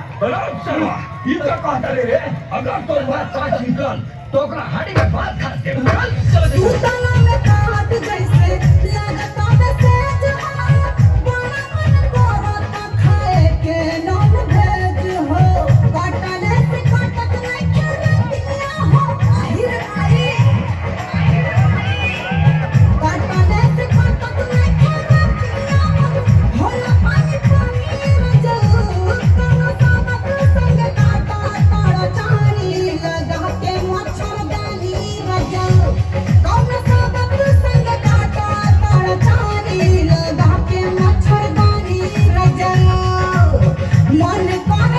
इतना कहता रे अगर तो बात सच निकल तो ओकरा हाड़ी के बात खा दे सुतला में काट जैसे लगता है सेज हो बड़ा मन करता खाए के नॉन वेज हो काटले से काटत नहीं खेलतिया हो आहिर आई काटले से काटत नहीं खेलतिया हो होला पानी रजो कोनो साबत संग काटा तारा चानी लगा के मच्छरदानी रजो कौन साबत संग काटा तारा चानी लगा के मच्छरदानी रजो मन कर